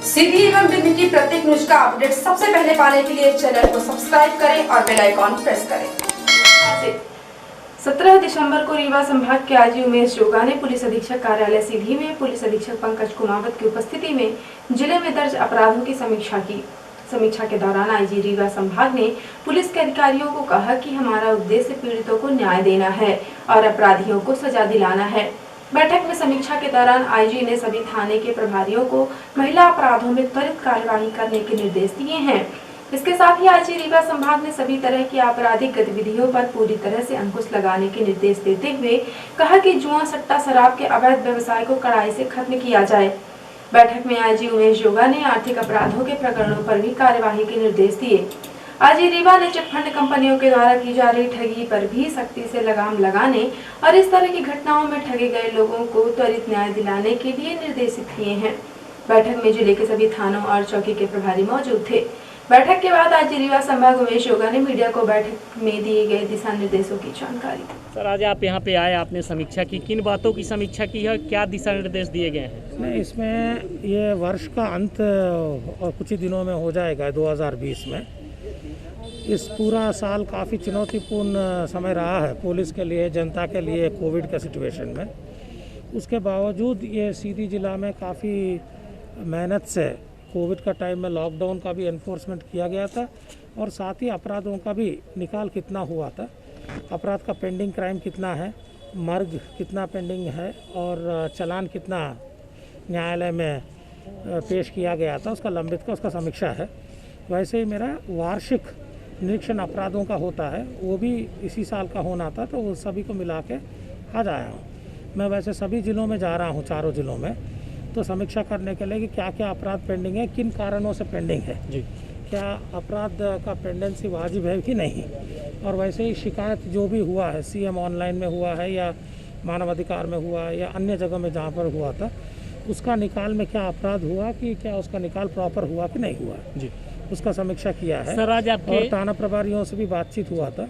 सीधी एवं विधि की प्रत्येक न्यूज का अपडेट सबसे पहले पाने के लिए चैनल को सब्सक्राइब करें और बेल आइकॉन प्रेस करें। 17 दिसंबर को रीवा संभाग के आईजी उमेश जोगा ने पुलिस अधीक्षक कार्यालय सीधी में पुलिस अधीक्षक पंकज कुमावत की उपस्थिति में जिले में दर्ज अपराधों की समीक्षा की। समीक्षा के दौरान आईजी रीवा संभाग ने पुलिस के अधिकारियों को कहा कि हमारा उद्देश्य पीड़ितों को न्याय देना है और अपराधियों को सजा दिलाना है। बैठक में समीक्षा के दौरान आईजी ने सभी थाने के प्रभारियों को महिला अपराधों में त्वरित कार्यवाही करने के निर्देश दिए हैं। इसके साथ ही आईजी रीवा संभाग ने सभी तरह की आपराधिक गतिविधियों पर पूरी तरह से अंकुश लगाने के निर्देश देते हुए कहा कि जुआ सट्टा शराब के अवैध व्यवसाय को कड़ाई से खत्म किया जाए। बैठक में आईजी उमेश जोगा ने आर्थिक अपराधों के प्रकरणों पर भी कार्यवाही के निर्देश दिए। आईजी रीवा ने चिटफंड कंपनियों के द्वारा की जा रही ठगी पर भी सख्ती से लगाम लगाने और इस तरह की घटनाओं में ठगे गए लोगों को त्वरित न्याय दिलाने के लिए निर्देशित किए हैं। बैठक में जिले के सभी थानों और चौकी के प्रभारी मौजूद थे। बैठक के बाद आईजी रीवा संभाग उमेश जोगा ने मीडिया को बैठक में दिए गए दिशा निर्देशों की जानकारी दी। सर, आज आप यहाँ पे आए, आपने समीक्षा की, किन बातों की समीक्षा की है, क्या दिशा निर्देश दिए गए हैं? नहीं, इसमें ये वर्ष का अंत और कुछ ही दिनों में हो जाएगा 2020 में। इस पूरा साल काफ़ी चुनौतीपूर्ण समय रहा है पुलिस के लिए, जनता के लिए कोविड के सिचुएशन में। उसके बावजूद ये सीधी जिला में काफ़ी मेहनत से कोविड का टाइम में लॉकडाउन का भी एनफोर्समेंट किया गया था और साथ ही अपराधों का भी निकाल कितना हुआ था, अपराध का पेंडिंग क्राइम कितना है, मर्ग कितना पेंडिंग है और चालान कितना न्यायालय में पेश किया गया था, उसका लंबित का उसका समीक्षा है। वैसे ही मेरा वार्षिक निरीक्षण अपराधों का होता है, वो भी इसी साल का होना था, तो वो सभी को मिला के आज आया हूँ। मैं वैसे सभी ज़िलों में जा रहा हूँ, चारों ज़िलों में, तो समीक्षा करने के लिए कि क्या क्या अपराध पेंडिंग है, किन कारणों से पेंडिंग है जी, क्या अपराध का पेंडेंसी वाजिब है कि नहीं, और वैसे ही शिकायत जो भी हुआ है, सीएम ऑनलाइन में हुआ है या मानवाधिकार में हुआ है या अन्य जगह में जहाँ पर हुआ था, उसका निकाल में क्या अपराध हुआ कि क्या उसका निकाल प्रॉपर हुआ कि नहीं हुआ जी, उसका समीक्षा किया है। सर, आज आपके और थाना प्रभारियों से भी बातचीत हुआ था।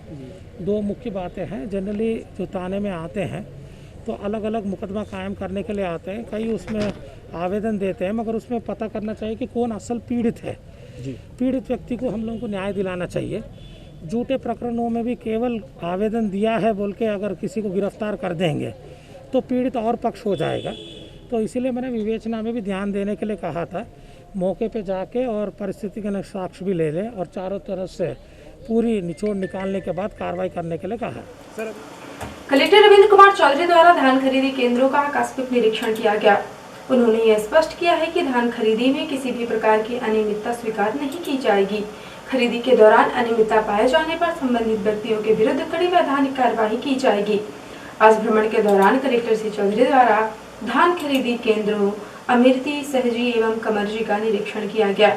दो मुख्य बातें हैं, जनरली जो थाने में आते हैं तो अलग अलग मुकदमा कायम करने के लिए आते हैं, कई उसमें आवेदन देते हैं, मगर उसमें पता करना चाहिए कि कौन असल पीड़ित है जी। पीड़ित व्यक्ति को हम लोगों को न्याय दिलाना चाहिए। झूठे प्रकरणों में भी केवल आवेदन दिया है बोल के अगर किसी को गिरफ्तार कर देंगे तो पीड़ित और पक्ष हो जाएगा। तो इसीलिए मैंने विवेचना में भी ध्यान देने के लिए कहा था, मौके पे जाके और परिस्थिति के साक्ष्य भी ले लें और चारों तरफ से पूरी निचोड़ निकालने के बाद कार्रवाई करने के लिए कहा। सर, कलेक्टर रविंद्र कुमार चौधरी द्वारा धान खरीदी केंद्रों का आकस्मिक निरीक्षण किया गया। उन्होंने यह स्पष्ट किया है कि धान खरीदी में किसी भी प्रकार की अनियमितता स्वीकार नहीं की जाएगी। खरीदी के दौरान अनियमितता पाए जाने पर संबंधित व्यक्तियों के विरुद्ध कड़ी वैधानिक कार्यवाही की जाएगी। आज भ्रमण के दौरान कलेक्टर श्री चौधरी द्वारा धान खरीदी केंद्रों अमिर्ती, सहजी एवं कमरजी का निरीक्षण किया गया।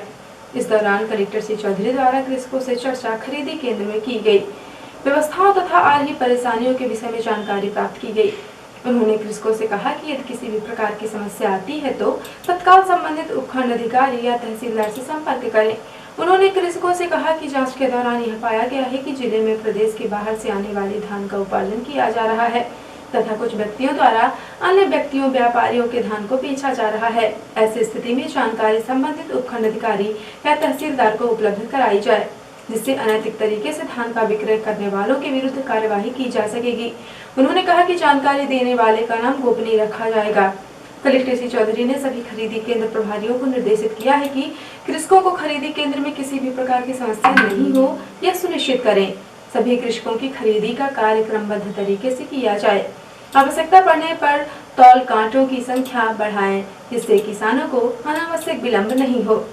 इस दौरान कलेक्टर श्री चौधरी द्वारा कृषकों से चर्चा खरीदी केंद्र में की गई, व्यवस्थाओं तथा आ रही परेशानियों के विषय में जानकारी प्राप्त की गई। उन्होंने कृषकों से कहा कि यदि किसी भी प्रकार की समस्या आती है तो तत्काल संबंधित उपखंड अधिकारी या तहसीलदार से संपर्क करें। उन्होंने कृषकों से कहा कि जांच के दौरान यह पाया गया है कि जिले में प्रदेश के बाहर से आने वाले धान का उपार्जन किया जा रहा है तथा कुछ व्यक्तियों द्वारा अन्य व्यक्तियों व्यापारियों के धान को बेचा जा रहा है। ऐसी स्थिति में जानकारी संबंधित उपखंड अधिकारी या तहसीलदार को उपलब्ध कराई जाए, जिससे अनैतिक तरीके से धान का विक्रय करने वालों के विरुद्ध कार्यवाही की जा सकेगी। उन्होंने कहा कि जानकारी देने वाले का नाम गोपनीय रखा जाएगा। कलेक्टर श्री चौधरी ने सभी खरीदी केंद्र प्रभारियों को निर्देशित किया है कि कृषकों को खरीदी केंद्र में किसी भी प्रकार की समस्या नहीं हो, यह सुनिश्चित करें। सभी कृषकों की खरीदी का कार्य क्रमबद्ध तरीके से किया जाए। आवश्यकता पड़ने पर तौल कांटों की संख्या बढ़ाएं, जिससे किसानों को अनावश्यक विलंब नहीं हो।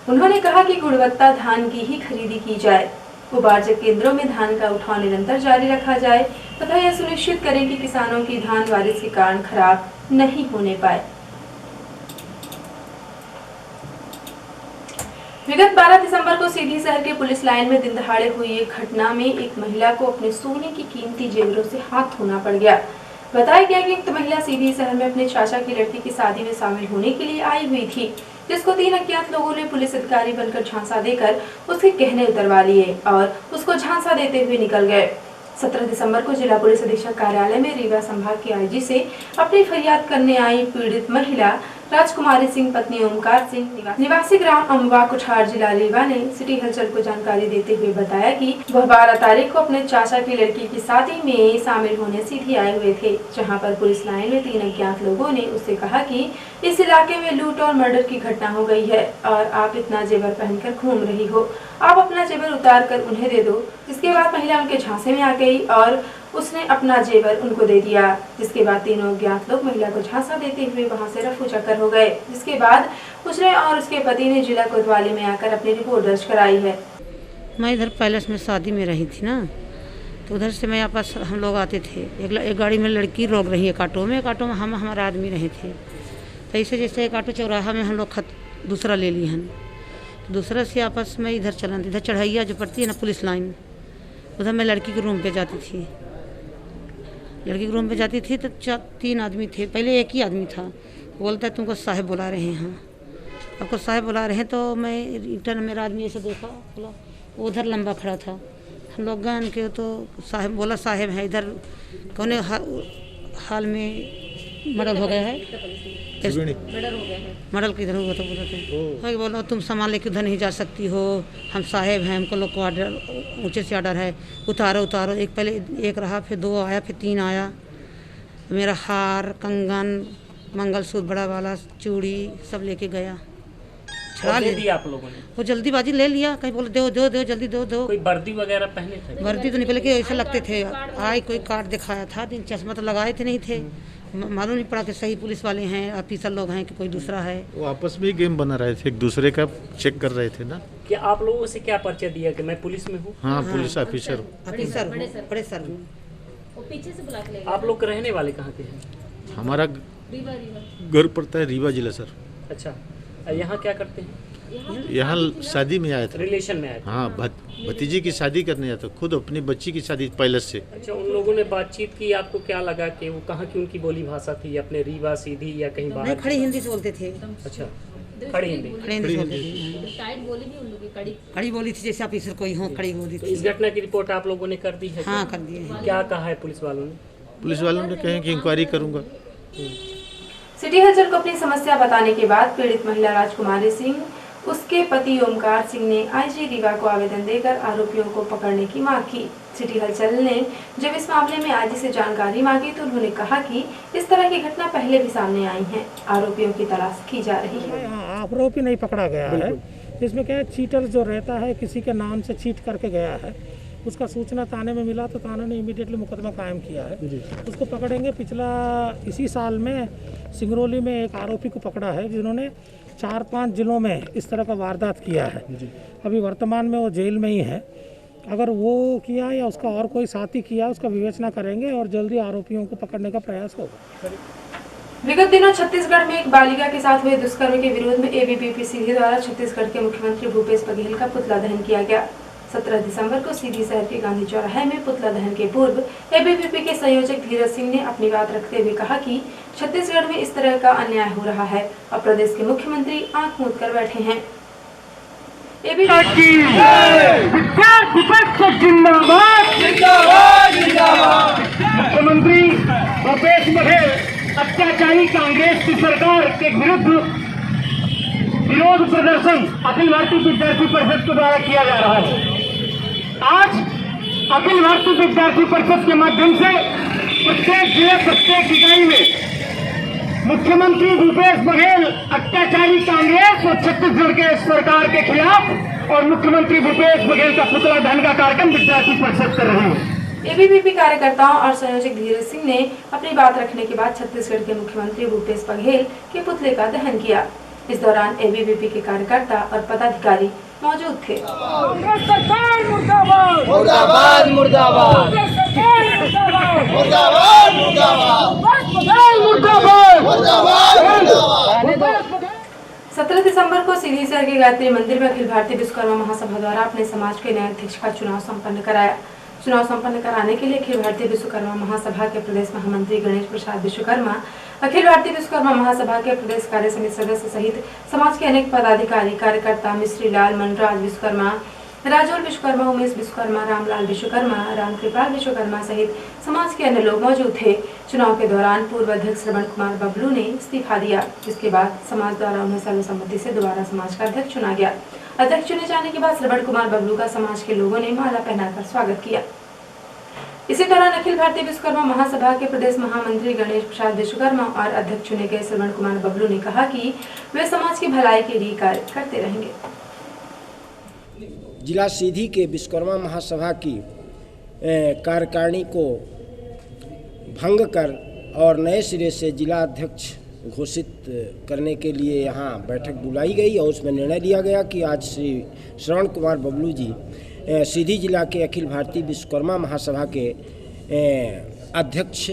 उन्होंने कहा कि गुणवत्ता धान की ही खरीदी की जाए। उपार्जक केंद्रों में धान का उठाव निरंतर जारी रखा जाए तथा यह सुनिश्चित करें कि किसानों की धान बारिश के कारण खराब नहीं होने पाए। विगत 12 दिसंबर को सीधी शहर के पुलिस लाइन में दिन दहाड़े हुई एक घटना में एक महिला को अपने सोने की कीमती जेवरों से हाथ धोना पड़ गया। बताया गया कि एक महिला सीधी शहर में अपने चाचा की लड़की की शादी में शामिल होने के लिए आई हुई थी, जिसको 3 अज्ञात लोगों ने पुलिस अधिकारी बनकर झांसा देकर उसके गहने उतरवा लिए और उसको झांसा देते हुए निकल गए। 17 दिसंबर को जिला पुलिस अधीक्षक कार्यालय में रीवा संभाग के आईजी से अपनी फरियाद करने आई पीड़ित महिला राजकुमारी सिंह पत्नी ओमकार सिंह निवासी ग्राम अम्बा कुठार जिला रीवा ने सिटी हलचल को जानकारी देते हुए बताया कि वह 12 तारीख को अपने चाचा की लड़की की शादी में शामिल होने सीधी आए हुए थे, जहां पर पुलिस लाइन में 3 अज्ञात लोगों ने उससे कहा कि इस इलाके में लूट और मर्डर की घटना हो गई है और आप इतना जेवर पहनकर घूम रही हो, आप अपना जेवर उतार कर उन्हें दे दो। जिसके बाद महिला उनके झांसे में आ गई और उसने अपना जेवर उनको दे दिया, जिसके बाद तीनों अज्ञात लोग महिला को झांसा देते हुए वहां से रफू चक्कर हो गए। जिसके बाद उसने और उसके पति ने जिला कोतवाली में आकर अपनी रिपोर्ट दर्ज कराई है। मैं इधर पैलेस में शादी में रही थी ना, तो उधर से मैं आपस हम लोग आते थे। एक गाड़ी में लड़की रोक रही है, एक ऑटो में हम हमारे आदमी रहे थे। तो ऐसे जैसे एक ऑटो चौराहा में हम लोग दूसरा ले लिए हैं, तो दूसरा से आपस में इधर चलन, इधर चढ़ैया जो पड़ती है ना पुलिस लाइन, उधर मैं लड़की के रूम पे जाती थी। तो 3 आदमी थे, पहले एक ही आदमी था, बोलता है तुमको साहब बुला रहे हैं, आपको साहब बुला रहे हैं। तो मैं रिटर्न मेरा आदमी ऐसे देखा, बोला वो उधर लंबा खड़ा था। हम लोग गए के तो साहब बोला साहब है इधर कौन हाल में मर्डर हो गया है, मर्डर किधर हुआ तो बोलते बोलो तुम सामान लेके उधर नहीं जा सकती हो, हम साहेब हैं, हमको लोग को ऑर्डर ऊँचे से ऑर्डर है, उतारो। एक पहले एक रहा, फिर 2 आया, फिर 3 आया। मेरा हार, कंगन, मंगलसूत्र बड़ा वाला, चूड़ी सब लेके गया, छड़ा ले दिया आप लोगों ने। वो जल्दीबाजी ले लिया, कहीं बोले दो जल्दी दो। कोई वर्दी वगैरह पहने थे? वर्दी तो नहीं पहले के ऐसे लगते थे, कोई कार्ड दिखाया था, चश्मा तो लगाए थे नहीं थे, मालूम नहीं पड़ा कि सही पुलिस वाले हैं, ऑफिसर लोग हैं कि कोई दूसरा है। वो आपस में ही गेम बना रहे थे, एक दूसरे का चेक कर रहे थे ना। कि आप लोगों से क्या परिचय दिया कि मैं पुलिस में हूँ? हाँ, पुलिस ऑफिसर हूँ। बड़े सर हूँ। पीछे से बुला के ले। आप लोग रहने वाले कहाँ के हैं? हमारा घर पड़ता है रीवा जिला सर। अच्छा, यहाँ क्या करते हैं? यहाँ शादी में आया था, रिलेशन में आए थे? हाँ, भतीजी की शादी करने आया था, खुद अपनी बच्ची की शादी पैलेस से। अच्छा, उन लोगों ने बातचीत की, आपको क्या लगा कि वो कहाँ की उनकी बोली भाषा थी, अपने रीवा सीधी या कहीं बाहर? नहीं, खड़ी हिंदी से बोलते थे। अच्छा, खड़ी हिंदी बोलते थे। टाइट बोली भी उन लोगों की खड़ी बोली थी, जैसे ऑफिसर कोई हो, खड़ी बोली तो थी। इस घटना की रिपोर्ट आप लोगों ने कर दी है? हाँ, कर दिए हैं। क्या कहा है पुलिस वालों ने? पुलिस वालों ने कहे कि इंक्वायरी करूँगा। सिटी हलचल को अपनी समस्या बताने के बाद पीड़ित महिला राजकुमारी सिंह, उसके पति ओमकार सिंह ने आईजी रीवा को आवेदन देकर आरोपियों को पकड़ने की मांग की। सिटी हलचल ने जब इस मामले में आईजी से जानकारी मांगी तो उन्होंने कहा कि इस तरह की घटना पहले भी सामने आई है, आरोपियों की तलाश की जा रही है। आरोपी नहीं पकड़ा गया है, इसमें क्या है, चीटर जो रहता है किसी के नाम से चीट करके गया है, उसका सूचना थाने में मिला तो थाने ने इमीडिएटली मुकदमा कायम किया है, उसको पकड़ेंगे। इसी साल में सिंगरौली में एक आरोपी को पकड़ा है जिन्होंने 4-5 जिलों में इस तरह का वारदात किया है। अभी वर्तमान में वो जेल में ही है। अगर वो किया या उसका और कोई साथी किया, उसका विवेचना करेंगे और जल्दी आरोपियों को पकड़ने का प्रयास होगा। विगत दिनों छत्तीसगढ़ में एक बालिका के साथ हुए दुष्कर्म के विरोध में एबीवीपी सीधी द्वारा छत्तीसगढ़ के मुख्यमंत्री भूपेश बघेल का पुतला दहन किया गया। 17 दिसंबर को सीधी शहर के गांधी चौराहे में पुतला दहन के पूर्व एबीवीपी के संयोजक धीरज सिंह ने अपनी बात रखते हुए कहा कि छत्तीसगढ़ में इस तरह का अन्याय हो रहा है और प्रदेश के मुख्यमंत्री आंख मूंद कर बैठे हैं। मुख्यमंत्री भूपेश बघेल अत्याचारी कांग्रेस की सरकार के विरुद्ध विरोध प्रदर्शन अखिल भारतीय विद्यार्थी परिषद के द्वारा किया जा रहा है। आज अखिल भारतीय विद्यार्थी परिषद के माध्यम से प्रत्येक जिले, प्रत्येक इकाई में मुख्यमंत्री भूपेश बघेल अत्याचारी कांग्रेस और छत्तीसगढ़ के सरकार के खिलाफ और मुख्यमंत्री भूपेश बघेल का पुतला दहन का कार्यक्रम विद्यार्थी परिषद कर रहे हैं। एबीवीपी कार्यकर्ताओं और संयोजक धीरज सिंह ने अपनी बात रखने के बाद छत्तीसगढ़ के मुख्यमंत्री भूपेश बघेल के पुतले का दहन किया। इस दौरान एबीवीपी के कार्यकर्ता और पदाधिकारी मौजूद थे। सत्रह दिसंबर को सीधी शहर के गायत्री मंदिर में अखिल भारतीय विश्वकर्मा महासभा द्वारा अपने समाज के नए अध्यक्ष का चुनाव संपन्न कराया। चुनाव संपन्न कराने के लिए अखिल भारतीय विश्वकर्मा महासभा के प्रदेश महामंत्री गणेश प्रसाद विश्वकर्मा, अखिल भारतीय विश्वकर्मा महासभा के प्रदेश कार्य समिति सदस्य सहित समाज के अनेक पदाधिकारी, कार्यकर्ता, मिश्री लाल, मनराज विश्वकर्मा, राजौल विश्वकर्मा, उमेश विश्वकर्मा, रामलाल विश्वकर्मा, रामकृपाल विश्वकर्मा सहित समाज के अन्य लोग मौजूद थे। चुनाव के दौरान पूर्व अध्यक्ष श्रवण कुमार बबलू ने इस्तीफा दिया, जिसके बाद समाज द्वारा उन्हें सर्वसम्मति से दोबारा समाज का अध्यक्ष चुना गया। अध्यक्ष चुने जाने के बाद श्रवण कुमार बबलू का समाज के लोगों ने माला पहनाकर स्वागत किया। इसी दौरान अखिल भारतीय विश्वकर्मा महासभा के प्रदेश महामंत्री गणेश प्रसाद विश्वकर्मा और अध्यक्ष चुने गए श्रवण कुमार बबलू ने कहा कि वे समाज की भलाई के लिए कार्य करते रहेंगे। जिला सीधी के विश्वकर्मा महासभा की कार्यकारिणी को भंग कर और नए सिरे से जिला अध्यक्ष घोषित करने के लिए यहाँ बैठक बुलाई गई और उसमें निर्णय लिया गया कि आज श्री श्रवण कुमार बबलू जी सीधी जिला के अखिल भारतीय विश्वकर्मा महासभा के अध्यक्ष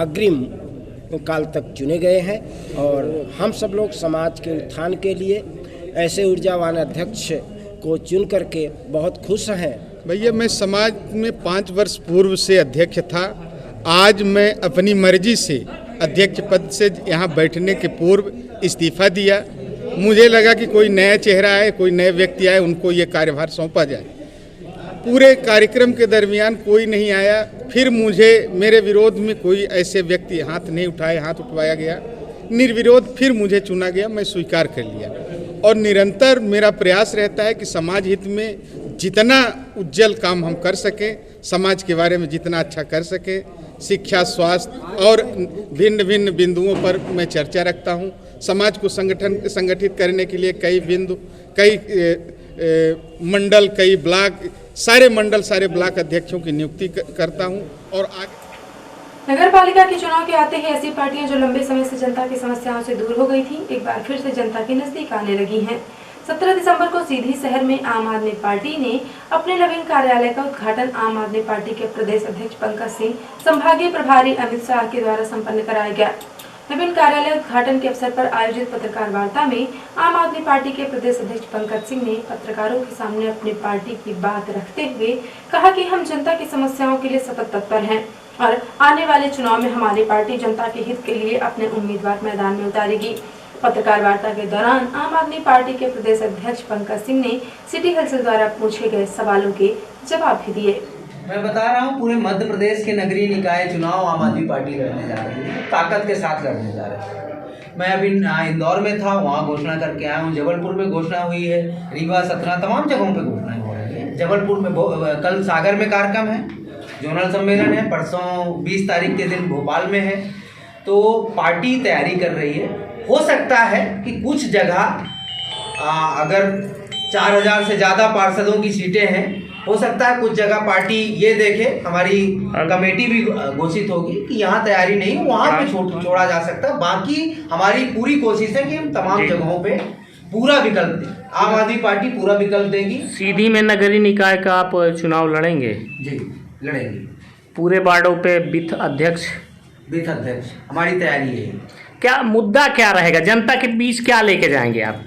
अग्रिम काल तक चुने गए हैं और हम सब लोग समाज के उत्थान के लिए ऐसे ऊर्जावान अध्यक्ष को चुन करके बहुत खुश हैं। भैया मैं समाज में 5 वर्ष पूर्व से अध्यक्ष था। आज मैं अपनी मर्जी से अध्यक्ष पद से यहाँ बैठने के पूर्व इस्तीफा दिया। मुझे लगा कि कोई नया चेहरा आए, कोई नए व्यक्ति आए, उनको ये कार्यभार सौंपा जाए। पूरे कार्यक्रम के दरमियान कोई नहीं आया। फिर मुझे मेरे विरोध में कोई ऐसे व्यक्ति हाथ नहीं उठाए, हाथ उठवाया गया। निर्विरोध फिर मुझे चुना गया, मैं स्वीकार कर लिया और निरंतर मेरा प्रयास रहता है कि समाज हित में जितना उज्जवल काम हम कर सकें, समाज के बारे में जितना अच्छा कर सकें, शिक्षा, स्वास्थ्य और भिन्न भिन्न बिंदुओं पर मैं चर्चा रखता हूं। समाज को संगठित करने के लिए कई बिंदु, कई मंडल, कई ब्लॉक, सारे मंडल, सारे ब्लॉक अध्यक्षों की नियुक्ति करता हूं और आगे नगर पालिका के चुनाव के आते ही ऐसी पार्टियां जो लंबे समय से जनता की समस्याओं से दूर हो गई थी, एक बार फिर से जनता के नजदीक आने लगी हैं। 17 दिसंबर को सीधी शहर में आम आदमी पार्टी ने अपने नवीन कार्यालय का उद्घाटन आम आदमी पार्टी के प्रदेश अध्यक्ष पंकज सिंह, संभागीय प्रभारी अमित शाह के द्वारा संपन्न कराया गया। नवीन कार्यालय उद्घाटन के अवसर पर आयोजित पत्रकार वार्ता में आम आदमी पार्टी के प्रदेश अध्यक्ष पंकज सिंह ने पत्रकारों के सामने अपनी पार्टी की बात रखते हुए कहा कि हम जनता की समस्याओं के लिए सतत तत्पर हैं और आने वाले चुनाव में हमारी पार्टी जनता के हित के लिए अपने उम्मीदवार मैदान में उतारेगी। पत्रकार वार्ता के दौरान आम आदमी पार्टी के प्रदेश अध्यक्ष पंकज सिंह ने सिटी हलचल द्वारा पूछे गए सवालों के जवाब भी दिए। मैं बता रहा हूँ, पूरे मध्य प्रदेश के नगरीय निकाय चुनाव आम आदमी पार्टी लड़ने जा रही है, ताकत के साथ लड़ने जा रही है। मैं अभी इंदौर में था, वहाँ घोषणा करके आया हूँ। जबलपुर में घोषणा हुई है, रीवा, सतना, तमाम जगहों पे घोषणाएं हो रही है। जबलपुर में कल सागर में कार्यक्रम है, जोनल सम्मेलन है, परसों 20 तारीख के दिन भोपाल में है। तो पार्टी तैयारी कर रही है। हो सकता है कि कुछ जगह अगर 4000 से ज़्यादा पार्षदों की सीटें हैं, हो सकता है कुछ जगह पार्टी ये देखे, हमारी कमेटी भी घोषित होगी कि यहाँ तैयारी नहीं, वहाँ पे छोड़ा जा सकता है। बाकी हमारी पूरी कोशिश है कि हम तमाम जगहों पे पूरा विकल्प दें। आम आदमी पार्टी पूरा विकल्प देगी। सीधी में नगरीय निकाय का आप चुनाव लड़ेंगे? जी लड़ेंगे। पूरे वार्डों पे वित्त अध्यक्ष हमारी तैयारी है। क्या मुद्दा क्या रहेगा, जनता के बीच क्या लेके जाएंगे आप?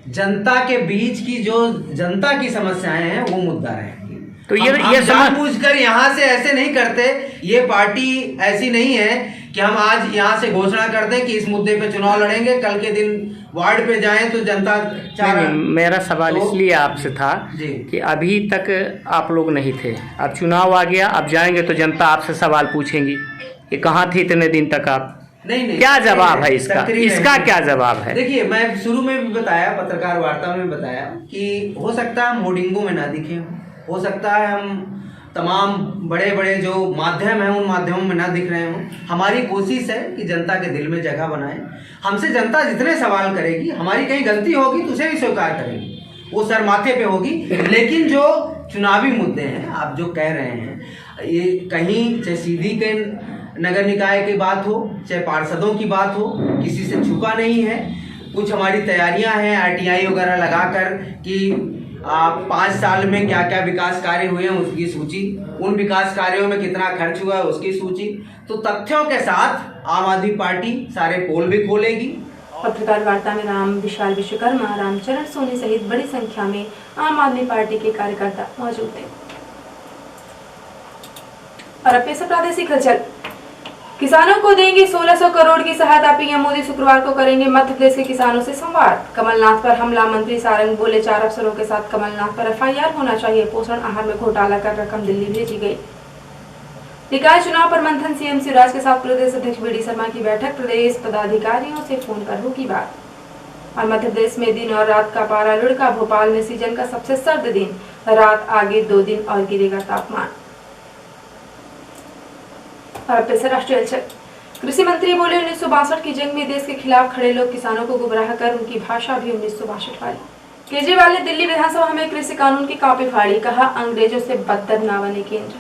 जनता के बीच की जो जनता की समस्याएं हैं वो मुद्दा रहेंगी। तो ये जानबूझकर यहाँ से ऐसे नहीं करते। ये पार्टी ऐसी नहीं है कि हम आज यहाँ से घोषणा कर दें कि इस मुद्दे पे चुनाव लड़ेंगे, कल के दिन वार्ड पे जाएं तो जनता मेरा सवाल इसलिए आपसे था कि अभी तक आप लोग नहीं थे, अब चुनाव आ गया, अब जाएंगे तो जनता आपसे सवाल पूछेंगी कि कहाँ थे इतने दिन तक आप? नहीं, क्या जवाब है इसका क्या जवाब है? देखिए, मैं शुरू में भी बताया, पत्रकार वार्ता में बताया कि हो सकता है हम होर्डिंगों में ना दिखे, हो सकता है हम तमाम बड़े बड़े जो माध्यम हैं उन माध्यमों में ना दिख रहे हों। हमारी कोशिश है कि जनता के दिल में जगह बनाएं। हमसे जनता जितने सवाल करेगी, हमारी कहीं गलती होगी तो उसे भी स्वीकार करेगी, वो सर माथे पे होगी। लेकिन जो चुनावी मुद्दे हैं, आप जो कह रहे हैं, ये कहीं चाहे सीधी के नगर निकाय की बात हो, चाहे पार्षदों की बात हो, किसी से छुपा नहीं है। कुछ हमारी तैयारियां हैं RTI वगैरह लगाकर कि 5 साल में क्या क्या विकास कार्य हुए हैं उसकी सूची, उन विकास कार्यों में कितना खर्च हुआ है उसकी सूची। तो तथ्यों के साथ आम आदमी पार्टी सारे पोल भी खोलेगी। पत्रकार वार्ता में राम विशाल विश्वकर्मा, रामचरण सोनी सहित बड़ी संख्या में आम आदमी पार्टी के कार्यकर्ता मौजूद थे। और अब पेश प्रादेशिक हलचल। किसानों को देंगे 1600 करोड़ की सहायता। पीएम मोदी शुक्रवार को करेंगे मध्य प्रदेश के किसानों से संवाद। कमलनाथ पर हमला, मंत्री सारंग बोले 4 अफसरों के साथ कमलनाथ पर एफआईआर होना चाहिए। पोषण आहार में घोटाला कर रकम दिल्ली भेजी गई। निकाय चुनाव पर मंथन, सीएम शिवराज के साथ प्रदेश अध्यक्ष बीडी शर्मा की बैठक। प्रदेश पदाधिकारियों से फोन पर होगी बात। और मध्य प्रदेश में दिन और रात का पारा लुढ़का। भोपाल में सीजन का सबसे सर्द दिन, रात आगे 2 दिन और गिरेगा तापमान। और पैसे राष्ट्रीय कृषि मंत्री बोले 1962 की जंग में देश के खिलाफ खड़े लोग किसानों को गुमराह कर उनकी भाषा भी 1962 वाली। केजरीवाल ने दिल्ली विधानसभा में कृषि कानून की कापी फाड़ी। कहा अंग्रेजों से बदतर ना बने केंद्र।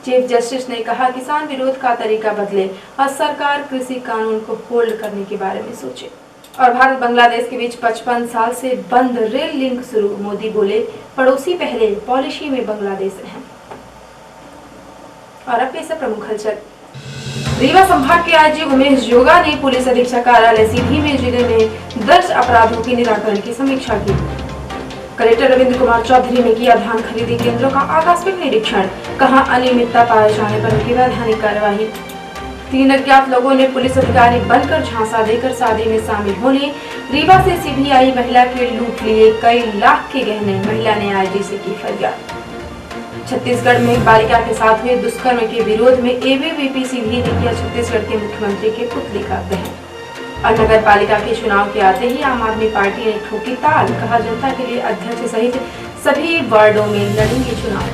चीफ जस्टिस ने कहा किसान विरोध का तरीका बदले और सरकार कृषि कानून को होल्ड करने के बारे में सोचे। और भारत बांग्लादेश के बीच 55 साल से बंद रेल लिंक शुरू। मोदी बोले पड़ोसी पहले, पॉलिसी में बांग्लादेश अहम। और अब पेश है प्रमुख हलचल। रीवा संभाग के आईजी उमेश जोगा ने पुलिस अधीक्षक कार्यालय सीधी में जिले में दर्ज अपराधों के निराकरण की समीक्षा की। कलेक्टर रविंद्र कुमार चौधरी ने किया धान खरीदी केंद्रों का आकस्मिक निरीक्षण। कहा अनियमितता पाए जाने पर उनकी वैधानिक कार्यवाही। 3 अज्ञात लोगों ने पुलिस अधिकारी बनकर झांसा देकर शादी में शामिल होने। रीवा से सीधी आई महिला के लूट लिए कई लाख के गहने। महिला ने आईजी से की फरियाद। छत्तीसगढ़ में बालिका के साथ हुए दुष्कर्म के विरोध में एबीवीपी सीधी ने किया छत्तीसगढ़ के मुख्यमंत्री के पुतले का दहन। और नगर पालिका के चुनाव के आते ही आम आदमी पार्टी ने ठोकी ताल। कहा जनता के लिए अध्यक्ष सहित सभी वार्डों में लड़ेंगे चुनाव।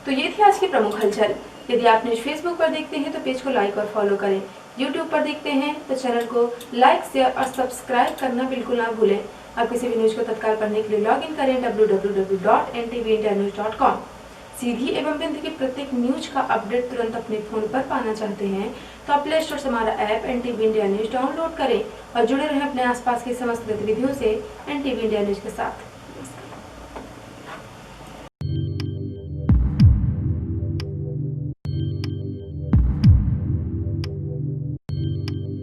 तो ये थी आज की प्रमुख हलचल। यदि आप न्यूज फेसबुक पर देखते हैं तो पेज को लाइक और फॉलो करें। यूट्यूब पर देखते हैं तो चैनल को लाइक, शेयर और सब्सक्राइब करना बिल्कुल ना भूलें। आप किसी भी न्यूज को तत्काल पढ़ने के लिए लॉग इन करें www.ntvindianews.com। सीधी एवं बिंद की प्रत्येक न्यूज का अपडेट तुरंत अपने फोन पर पाना चाहते हैं तो प्ले स्टोर से हमारा app NTV India news download करें और जुड़े रहें अपने आसपास की समस्त गतिविधियों से NTV इंडिया न्यूज के साथ।